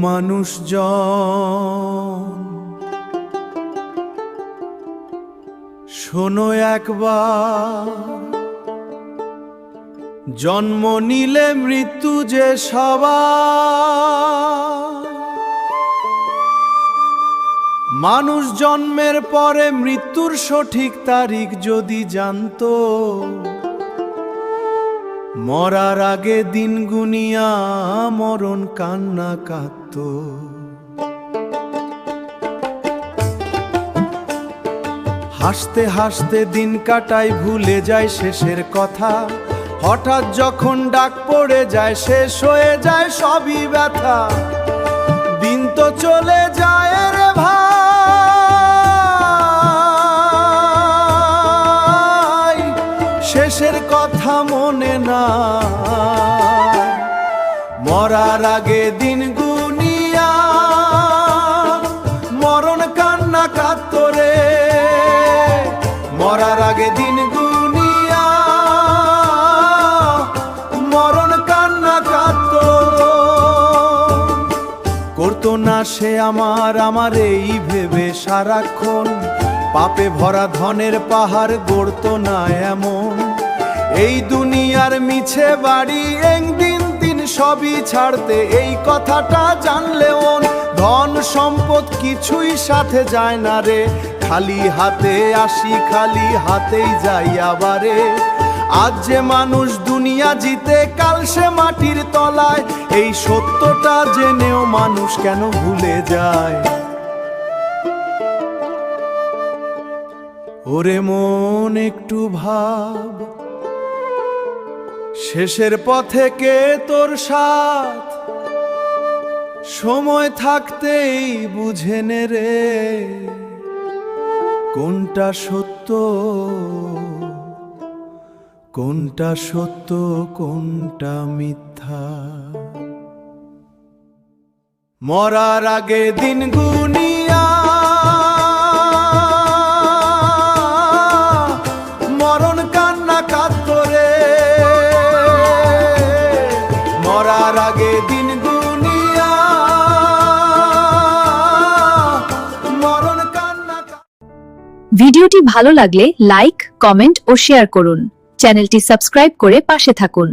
মানুষজন শোনো একবার, জন্ম নিলে মৃত্যু যে সবার। মানুষ জন্মের পরে মৃত্যুর সঠিক তারিখ যদি জানতো, মরার আগে দিন গুনিয়া মরণ কান্না কাঁদত। হাসতে হাসতে দিন কাটায়, ভুলে যায় শেষের কথা। হঠাৎ যখন ডাক পড়ে যায়, শেষ হয়ে যায় সবই ব্যথা। দিন তো চলে যায় রে ভাই, শেষের কথা মনে না। মরার আগে দিন গুনিয়া মরণ কান্না কাঁদত রে। মরার আগে দিন গুনিয়া মরণ কান্না কাঁদত। করতো না সে আমার এই ভেবে সারাক্ষণ, পাপে ভরা ধনের পাহাড় গড়তো না এমন। এই দুনিয়ার মিছে বাড়ি একদিন দিন সবই ছাড়তে, এই কথাটা জানলেও ধন সম্পদ কিছুই সাথে যায় না রে। খালি হাতে আসি, খালি হাতেই যাই আবারে। আজ যে মানুষ দুনিয়া জিতে, কাল সে মাটির তলায়। এই সত্যটা জেনেও মানুষ কেন ভুলে যায়? ওরে মন একটু ভাব, শেষের পথে কে তোর সাথ? সময় থাকতেই বুঝে নে রে, কোনটা সত্য কোনটা সত্য কোনটা মিথ্যা। মরার আগে দিন গুনিয়া মরণ কান্না কাঁদত রে। মরার আগে দিন গুনিয়া মরণ কান্না। ভিডিওটি ভালো লাগলে লাইক, কমেন্ট ও শেয়ার করুন। চ্যানেলটি সাবস্ক্রাইব করে পাশে থাকুন।